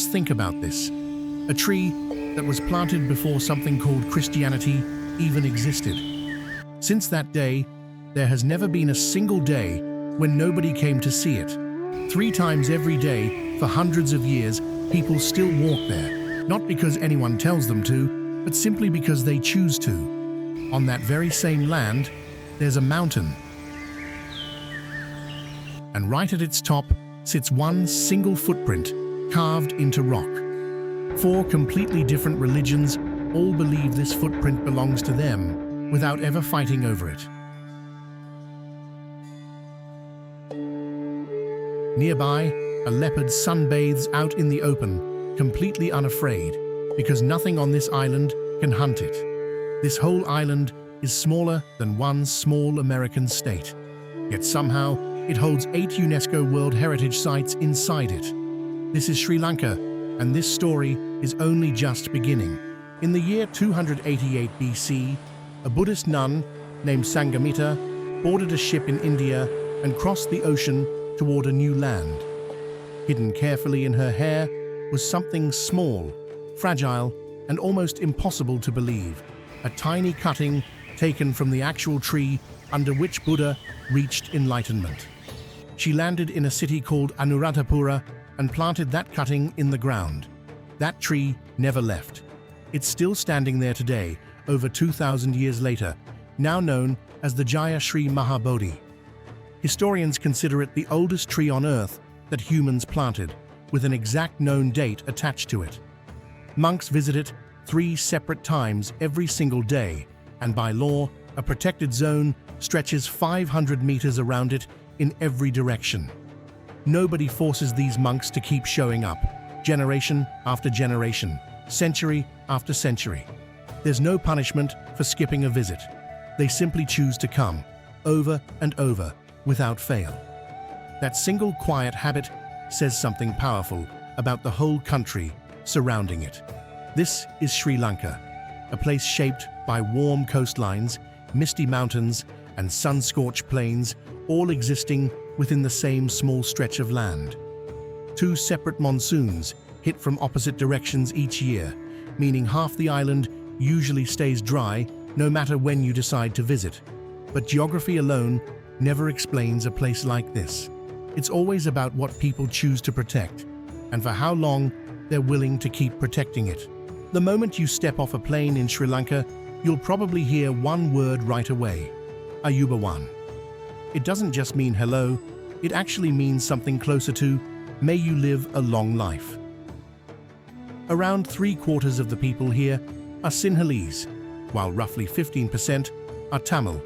Just think about this. A tree that was planted before something called Christianity even existed. Since that day, there has never been a single day when nobody came to see it. 3 times every day, for hundreds of years, people still walk there, not because anyone tells them to, but simply because they choose to. On that very same land, there's a mountain. And right at its top sits one single footprint carved into rock. 4 completely different religions all believe this footprint belongs to them without ever fighting over it. Nearby, a leopard sunbathes out in the open, completely unafraid, because nothing on this island can hunt it. This whole island is smaller than one small American state. Yet somehow, it holds 8 UNESCO World Heritage Sites inside it. This is Sri Lanka, and this story is only just beginning. In the year 288 BC, a Buddhist nun named Sangamita boarded a ship in India and crossed the ocean toward a new land. Hidden carefully in her hair was something small, fragile, and almost impossible to believe. A tiny cutting taken from the actual tree under which Buddha reached enlightenment. She landed in a city called Anuradhapura and planted that cutting in the ground. That tree never left. It's still standing there today, over 2,000 years later, now known as the Jaya Sri Mahabodhi. Historians consider it the oldest tree on Earth that humans planted, with an exact known date attached to it. Monks visit it 3 separate times every single day, and by law, a protected zone stretches 500 meters around it in every direction. Nobody forces these monks to keep showing up, generation after generation, century after century. There's no punishment for skipping a visit. They simply choose to come, over and over, without fail. That single quiet habit says something powerful about the whole country surrounding it. This is Sri Lanka, a place shaped by warm coastlines, misty mountains, and sun-scorched plains, all existing within the same small stretch of land. 2 separate monsoons hit from opposite directions each year, meaning half the island usually stays dry no matter when you decide to visit. But geography alone never explains a place like this. It's always about what people choose to protect, and for how long they're willing to keep protecting it. The moment you step off a plane in Sri Lanka, you'll probably hear one word right away: Ayubawan. It doesn't just mean hello, it actually means something closer to, may you live a long life. Around 3/4 of the people here are Sinhalese, while roughly 15% are Tamil,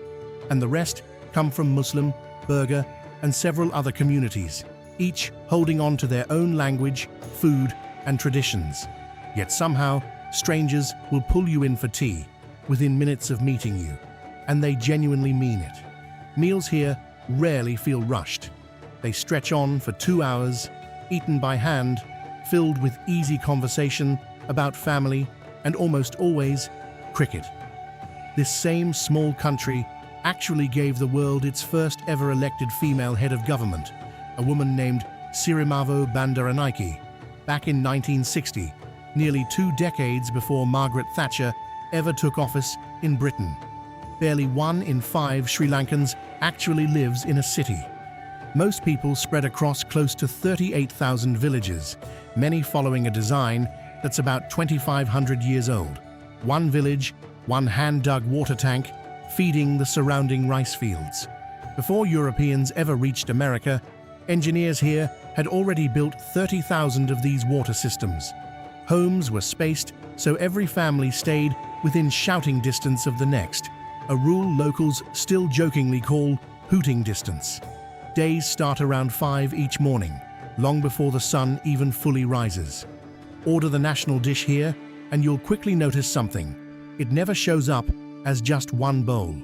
and the rest come from Muslim, Burgher, and several other communities, each holding on to their own language, food, and traditions. Yet somehow, strangers will pull you in for tea within minutes of meeting you, and they genuinely mean it. Meals here rarely feel rushed. They stretch on for 2 hours, eaten by hand, filled with easy conversation about family and almost always cricket. This same small country actually gave the world its first ever elected female head of government, a woman named Sirimavo Bandaranaike, back in 1960, nearly 2 decades before Margaret Thatcher ever took office in Britain. Barely 1 in 5 Sri Lankans actually lives in a city. Most people spread across close to 38,000 villages, many following a design that's about 2,500 years old. One village, one hand-dug water tank, feeding the surrounding rice fields. Before Europeans ever reached America, engineers here had already built 30,000 of these water systems. Homes were spaced so every family stayed within shouting distance of the next, a rule locals still jokingly call hooting distance. Days start around 5 each morning, long before the sun even fully rises. Order the national dish here, and you'll quickly notice something. It never shows up as just one bowl.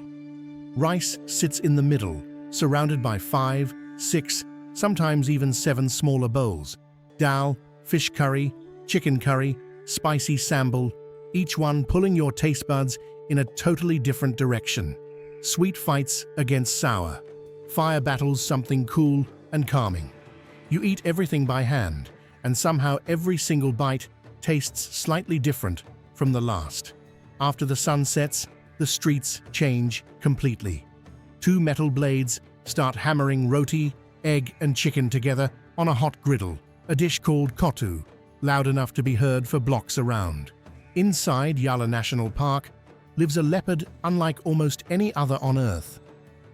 Rice sits in the middle, surrounded by 5, 6, sometimes even 7 smaller bowls. Dal, fish curry, chicken curry, spicy sambal, each one pulling your taste buds in a totally different direction. Sweet fights against sour. Fire battles something cool and calming. You eat everything by hand, and somehow every single bite tastes slightly different from the last. After the sun sets, the streets change completely. Two metal blades start hammering roti, egg, and chicken together on a hot griddle, a dish called kotu, loud enough to be heard for blocks around. Inside Yala National Park lives a leopard unlike almost any other on Earth.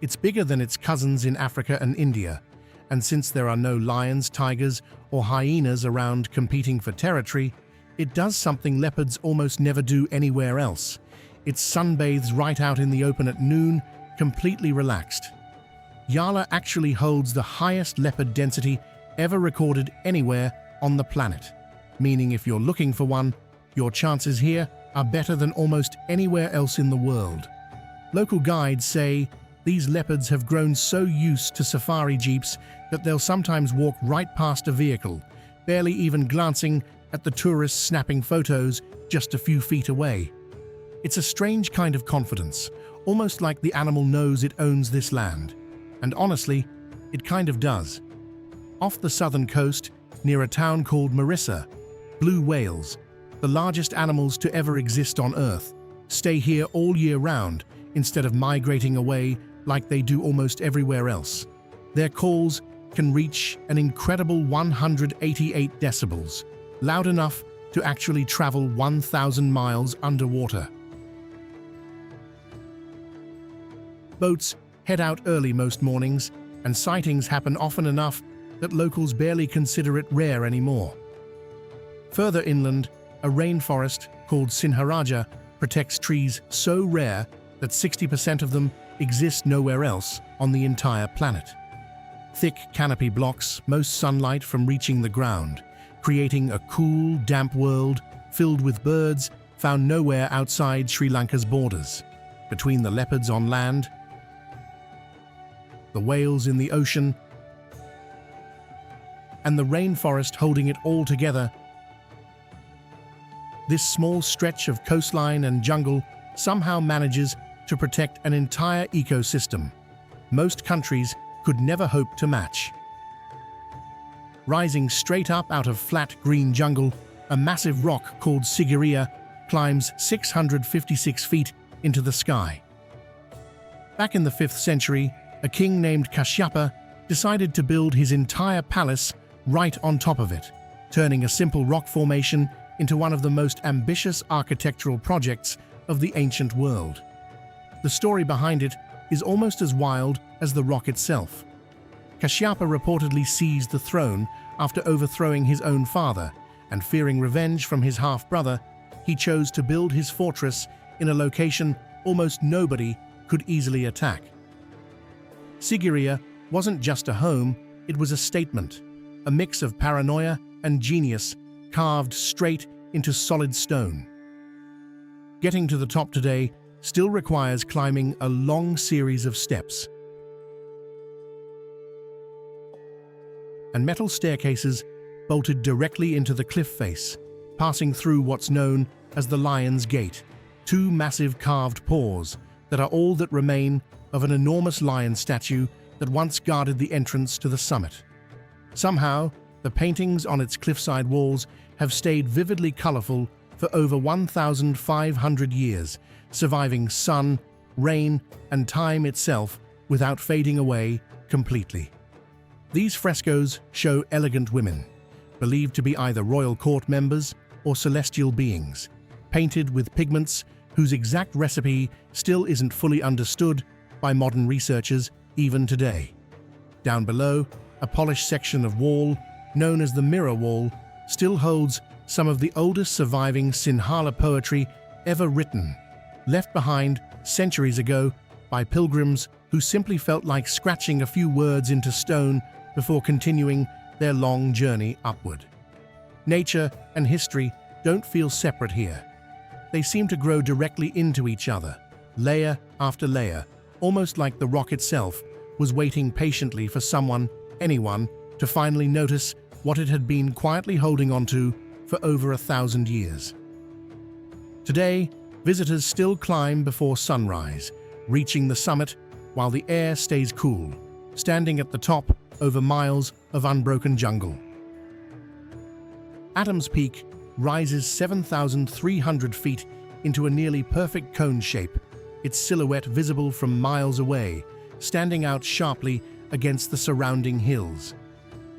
It's bigger than its cousins in Africa and India, and since there are no lions, tigers, or hyenas around competing for territory, it does something leopards almost never do anywhere else. It sunbathes right out in the open at noon, completely relaxed. Yala actually holds the highest leopard density ever recorded anywhere on the planet, meaning if you're looking for one, your chances here are better than almost anywhere else in the world. Local guides say these leopards have grown so used to safari jeeps that they'll sometimes walk right past a vehicle, barely even glancing at the tourists snapping photos just a few feet away. It's a strange kind of confidence, almost like the animal knows it owns this land. And honestly, it kind of does. Off the southern coast, near a town called Marissa, blue whales, the largest animals to ever exist on Earth, stay here all year round instead of migrating away like they do almost everywhere else. Their calls can reach an incredible 188 decibels, loud enough to actually travel 1,000 miles underwater. Boats head out early most mornings, and sightings happen often enough that locals barely consider it rare anymore. Further inland, a rainforest called Sinharaja protects trees so rare that 60% of them exist nowhere else on the entire planet. Thick canopy blocks most sunlight from reaching the ground, creating a cool, damp world filled with birds found nowhere outside Sri Lanka's borders. Between the leopards on land, the whales in the ocean, and the rainforest holding it all together, this small stretch of coastline and jungle somehow manages to protect an entire ecosystem most countries could never hope to match. Rising straight up out of flat green jungle, a massive rock called Sigiriya climbs 656 feet into the sky. Back in the 5th century, a king named Kashyapa decided to build his entire palace right on top of it, turning a simple rock formation into one of the most ambitious architectural projects of the ancient world. The story behind it is almost as wild as the rock itself. Kashyapa reportedly seized the throne after overthrowing his own father, and fearing revenge from his half-brother, he chose to build his fortress in a location almost nobody could easily attack. Sigiriya wasn't just a home, it was a statement, a mix of paranoia and genius carved straight into solid stone. Getting to the top today still requires climbing a long series of steps and metal staircases bolted directly into the cliff face, passing through what's known as the Lion's Gate, two massive carved paws that are all that remain of an enormous lion statue that once guarded the entrance to the summit. Somehow, the paintings on its cliffside walls have stayed vividly colorful for over 1,500 years, surviving sun, rain, and time itself without fading away completely. These frescoes show elegant women, believed to be either royal court members or celestial beings, painted with pigments whose exact recipe still isn't fully understood by modern researchers even today. Down below, a polished section of wall, known as the Mirror Wall, still holds some of the oldest surviving Sinhala poetry ever written, left behind centuries ago by pilgrims who simply felt like scratching a few words into stone before continuing their long journey upward. Nature and history don't feel separate here. They seem to grow directly into each other, layer after layer, almost like the rock itself was waiting patiently for someone, anyone, to finally notice what it had been quietly holding onto for over 1,000 years. Today, visitors still climb before sunrise, reaching the summit while the air stays cool, standing at the top over miles of unbroken jungle. Adam's Peak rises 7,300 feet into a nearly perfect cone shape, its silhouette visible from miles away, standing out sharply against the surrounding hills.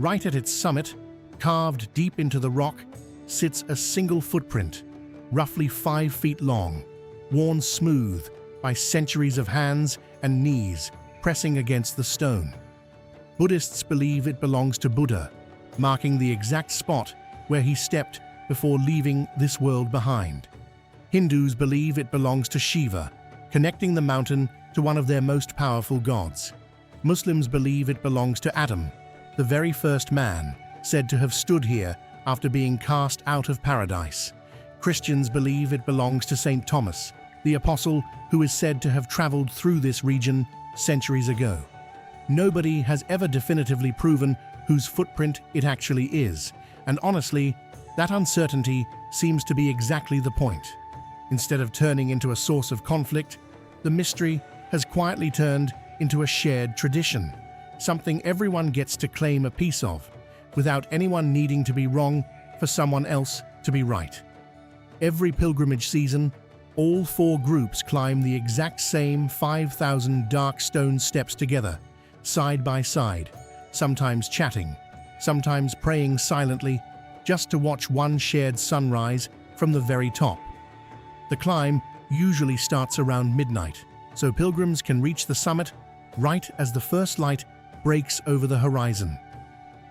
Right at its summit, carved deep into the rock, sits a single footprint, roughly 5 feet long, worn smooth by centuries of hands and knees pressing against the stone. Buddhists believe it belongs to Buddha, marking the exact spot where he stepped before leaving this world behind. Hindus believe it belongs to Shiva, connecting the mountain to one of their most powerful gods. Muslims believe it belongs to Adam, the very first man, said to have stood here after being cast out of paradise. Christians believe it belongs to Saint Thomas, the apostle who is said to have traveled through this region centuries ago. Nobody has ever definitively proven whose footprint it actually is, and honestly, that uncertainty seems to be exactly the point. Instead of turning into a source of conflict, the mystery has quietly turned into a shared tradition, something everyone gets to claim a piece of, without anyone needing to be wrong for someone else to be right. Every pilgrimage season, all 4 groups climb the exact same 5,000 dark stone steps together, side by side, sometimes chatting, sometimes praying silently, just to watch one shared sunrise from the very top. The climb usually starts around midnight, so pilgrims can reach the summit right as the first light breaks over the horizon.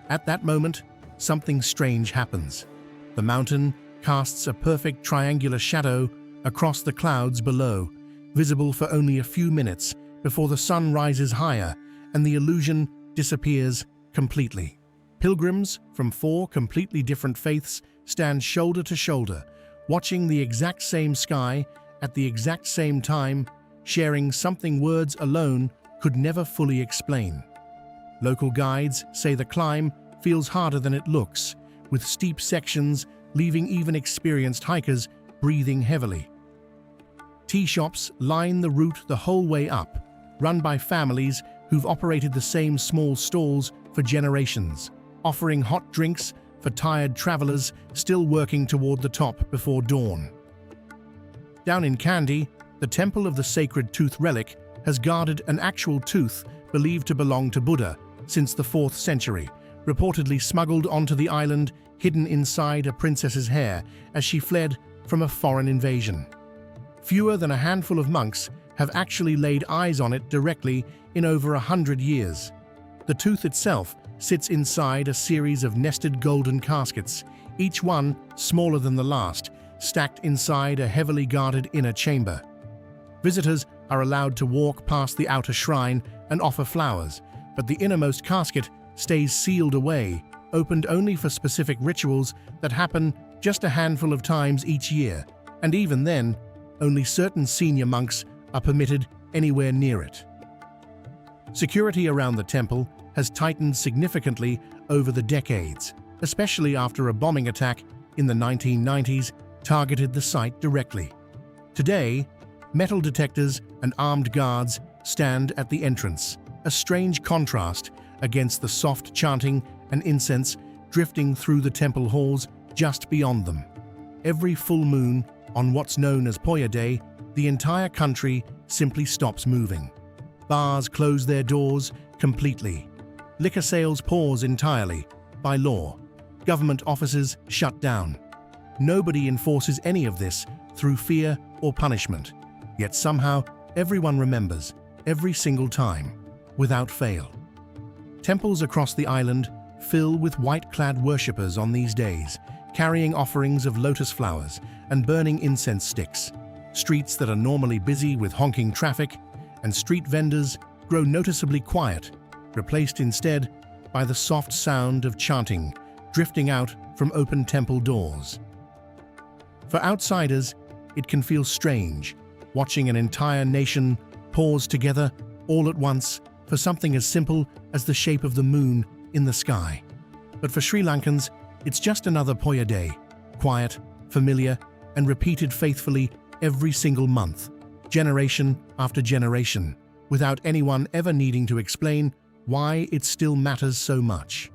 At that moment, something strange happens. The mountain casts a perfect triangular shadow across the clouds below, visible for only a few minutes before the sun rises higher and the illusion disappears completely. Pilgrims from 4 completely different faiths stand shoulder to shoulder, watching the exact same sky at the exact same time, sharing something words alone could never fully explain. Local guides say the climb feels harder than it looks, with steep sections leaving even experienced hikers breathing heavily. Tea shops line the route the whole way up, run by families who've operated the same small stalls for generations, offering hot drinks for tired travelers still working toward the top before dawn. Down in Kandy, the Temple of the Sacred Tooth Relic has guarded an actual tooth believed to belong to Buddha since the 4th century, reportedly smuggled onto the island hidden inside a princess's hair as she fled from a foreign invasion. Fewer than a handful of monks have actually laid eyes on it directly in over 100 years. The tooth itself sits inside a series of nested golden caskets, each one smaller than the last, stacked inside a heavily guarded inner chamber. Visitors are allowed to walk past the outer shrine and offer flowers, but the innermost casket stays sealed away, opened only for specific rituals that happen just a handful of times each year, and even then, only certain senior monks are permitted anywhere near it. Security around the temple has tightened significantly over the decades, especially after a bombing attack in the 1990s targeted the site directly. Today, metal detectors and armed guards stand at the entrance, a strange contrast against the soft chanting and incense drifting through the temple halls just beyond them. Every full moon, on what's known as Poya Day, the entire country simply stops moving. Bars close their doors completely. Liquor sales pause entirely, by law. Government offices shut down. Nobody enforces any of this through fear or punishment. Yet somehow, everyone remembers, every single time, without fail. Temples across the island fill with white-clad worshippers on these days, carrying offerings of lotus flowers and burning incense sticks. Streets that are normally busy with honking traffic and street vendors grow noticeably quiet, replaced instead by the soft sound of chanting drifting out from open temple doors. For outsiders, it can feel strange, watching an entire nation pause together all at once for something as simple as the shape of the moon in the sky. But for Sri Lankans, it's just another Poya Day, quiet, familiar, and repeated faithfully every single month, generation after generation, without anyone ever needing to explain why it still matters so much.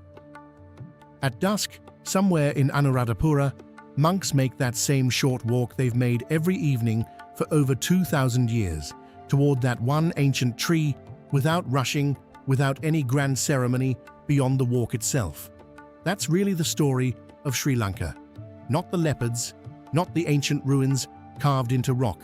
At dusk, Somewhere in Anuradhapura, monks make that same short walk they've made every evening for over 2,000 years, toward that one ancient tree, without rushing, without any grand ceremony beyond the walk itself. That's really the story of Sri Lanka. Not the leopards, not the ancient ruins carved into rock,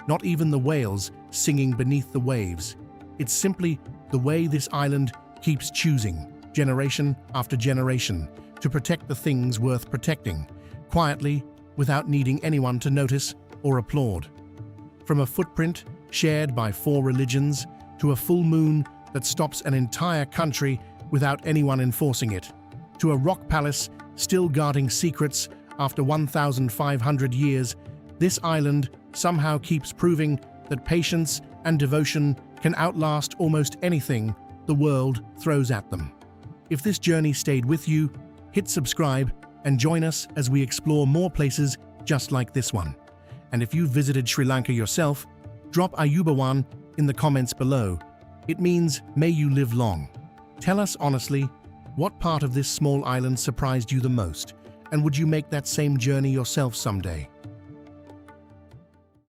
not even the whales singing beneath the waves. It's simply the way this island keeps choosing, generation after generation, to protect the things worth protecting, quietly, without needing anyone to notice or applaud. From a footprint shared by 4 religions to a full moon that stops an entire country without anyone enforcing it, to a rock palace still guarding secrets after 1,500 years, this island somehow keeps proving that patience and devotion can outlast almost anything the world throws at them. If this journey stayed with you, hit subscribe and join us as we explore more places just like this one. And if you've visited Sri Lanka yourself, drop Ayubawan in the comments below. It means may you live long. Tell us honestly, what part of this small island surprised you the most? And would you make that same journey yourself someday?